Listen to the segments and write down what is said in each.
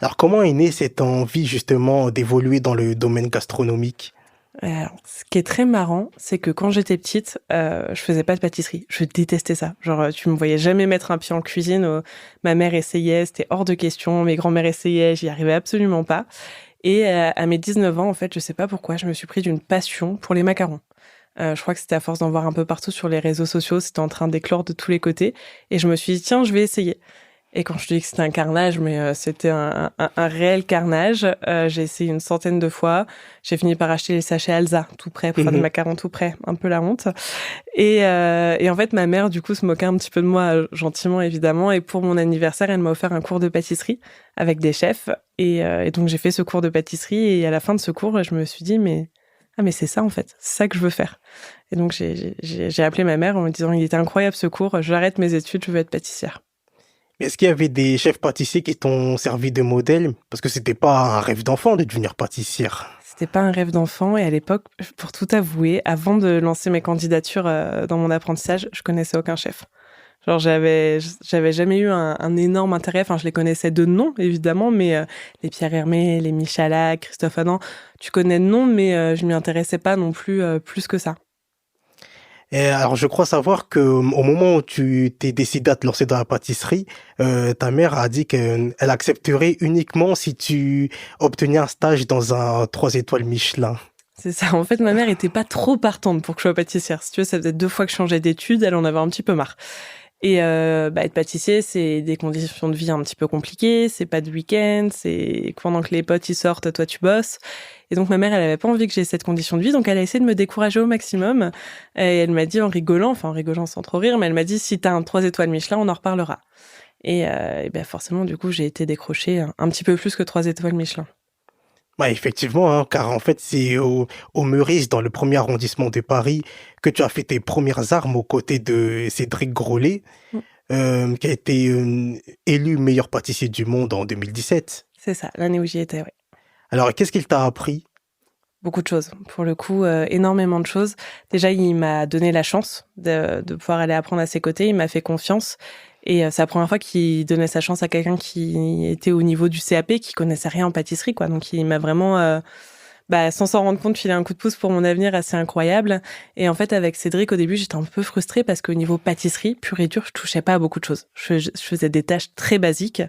Alors, comment est née cette envie justement d'évoluer dans le domaine gastronomique? Alors, ce qui est très marrant, c'est que quand j'étais petite, je faisais pas de pâtisserie. Je détestais ça. Genre, tu me voyais jamais mettre un pied en cuisine. Ma mère essayait, c'était hors de question. Mes grands-mères essayaient, j'y arrivais absolument pas. Et à mes 19 ans, en fait, je sais pas pourquoi, je me suis pris d'une passion pour les macarons. Je crois que c'était à force d'en voir un peu partout sur les réseaux sociaux, c'était en train d'éclore de tous les côtés. Et je me suis dit, tiens, je vais essayer. Et quand je te dis que c'était un carnage, mais c'était un réel carnage. J'ai essayé une centaine de fois. J'ai fini par acheter les sachets Alsa, tout prêt, pour faire des Mhm. macarons tout prêt. Un peu la honte. Et en fait, ma mère, du coup, se moquait un petit peu de moi, gentiment, évidemment. Et pour mon anniversaire, elle m'a offert un cours de pâtisserie avec des chefs. Et donc, j'ai fait ce cours de pâtisserie. Et à la fin de ce cours, je me suis dit, mais c'est ça, en fait. C'est ça que je veux faire. Et donc, j'ai appelé ma mère en me disant, il était incroyable ce cours. J'arrête mes études, je veux être pâtissière. Est-ce qu'il y avait des chefs pâtissiers qui t'ont servi de modèle? Parce que c'était pas un rêve d'enfant de devenir pâtissière. C'était pas un rêve d'enfant et à l'époque, pour tout avouer, avant de lancer mes candidatures dans mon apprentissage, je connaissais aucun chef. Genre j'avais jamais eu un énorme intérêt. Enfin, je les connaissais de nom évidemment, mais les Pierre Hermé, les Michalak, Christophe Adam, tu connais de nom, mais je m'y intéressais pas non plus plus que ça. Et alors, je crois savoir que au moment où tu t'es décidé à te lancer dans la pâtisserie, ta mère a dit qu'elle accepterait uniquement si tu obtenais un stage dans un 3 étoiles Michelin. C'est ça. En fait, ma mère était pas trop partante pour que je sois pâtissière. Si tu veux, ça faisait 2 fois que je changeais d'études, elle en avait un petit peu marre. Et être pâtissier, c'est des conditions de vie un petit peu compliquées, c'est pas de week-end, c'est pendant que les potes ils sortent, toi tu bosses. Et donc ma mère, elle avait pas envie que j'ai cette condition de vie, donc elle a essayé de me décourager au maximum. Et elle m'a dit en rigolant, enfin en rigolant sans trop rire, mais elle m'a dit si t'as un 3 étoiles Michelin, on en reparlera. Et ben forcément, du coup, j'ai été décrochée un petit peu plus que 3 étoiles Michelin. Ouais, effectivement, hein, car en fait, c'est au Meurice, dans le premier arrondissement de Paris, que tu as fait tes premières armes aux côtés de Cédric Grolet, Mm. qui a été élu meilleur pâtissier du monde en 2017. C'est ça, l'année où j'y étais, ouais. Alors, qu'est-ce qu'il t'a appris? Beaucoup de choses. Pour le coup, énormément de choses. Déjà, il m'a donné la chance de pouvoir aller apprendre à ses côtés. Il m'a fait confiance. Et c'est la première fois qu'il donnait sa chance à quelqu'un qui était au niveau du CAP, qui connaissait rien en pâtisserie, quoi. Donc, il m'a vraiment, sans s'en rendre compte, filé un coup de pouce pour mon avenir assez incroyable. Et en fait, avec Cédric, au début, j'étais un peu frustrée parce qu'au niveau pâtisserie, pur et dur, je touchais pas à beaucoup de choses. Je faisais des tâches très basiques.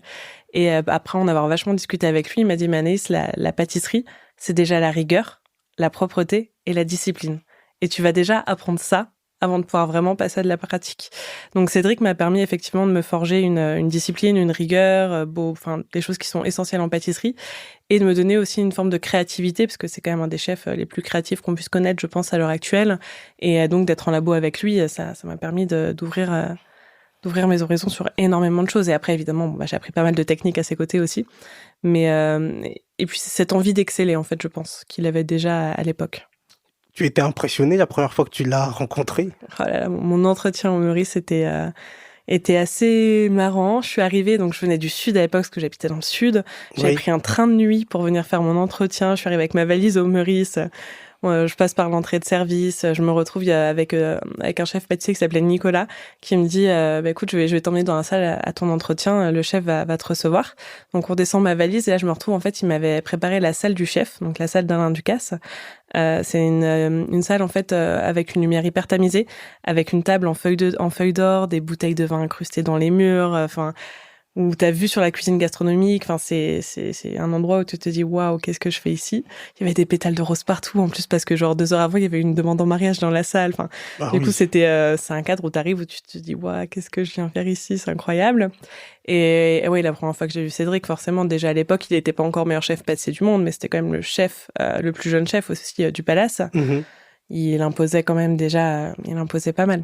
Et après en avoir vachement discuté avec lui, il m'a dit, mais Anaïs, la pâtisserie, c'est déjà la rigueur, la propreté et la discipline. Et tu vas déjà apprendre ça avant de pouvoir vraiment passer à de la pratique. Donc Cédric m'a permis effectivement de me forger une discipline, une rigueur, enfin des choses qui sont essentielles en pâtisserie, et de me donner aussi une forme de créativité, parce que c'est quand même un des chefs les plus créatifs qu'on puisse connaître, je pense, à l'heure actuelle. Et donc d'être en labo avec lui, ça m'a permis d'ouvrir mes horizons sur énormément de choses. Et après, évidemment, j'ai appris pas mal de techniques à ses côtés aussi. Mais et puis c'est cette envie d'exceller, en fait, je pense, qu'il avait déjà à l'époque. Tu étais impressionné la première fois que tu l'as rencontré? Oh là là, mon entretien au Meurice était assez marrant. Je suis arrivée, donc je venais du sud à l'époque, parce que j'habitais dans le sud. J'avais Oui. pris un train de nuit pour venir faire mon entretien. Je suis arrivée avec ma valise au Meurice. Je passe par l'entrée de service, je me retrouve avec un chef pâtissier qui s'appelait Nicolas, qui me dit écoute, je vais t'emmener dans la salle à ton entretien, le chef va te recevoir. Donc on descend ma valise et là je me retrouve, en fait il m'avait préparé la salle du chef, donc la salle d'Alain Ducasse. C'est une salle en fait avec une lumière hyper tamisée, avec une table en feuilles d'or, des bouteilles de vin incrustées dans les murs, enfin où t'as vu sur la cuisine gastronomique. Enfin, c'est un endroit où tu te dis waouh, qu'est-ce que je fais ici? Il y avait des pétales de rose partout, en plus parce que genre 2 heures avant, il y avait une demande en mariage dans la salle. Enfin, Ah du coup, oui. c'est un cadre où t'arrives où tu te dis waouh, qu'est-ce que je viens faire ici? C'est incroyable. Et oui, la première fois que j'ai vu Cédric, forcément, déjà à l'époque, il n'était pas encore meilleur chef pâtissier du monde, mais c'était quand même le chef, le plus jeune chef aussi du Palace. Mhm. Il imposait quand même déjà, il imposait pas mal.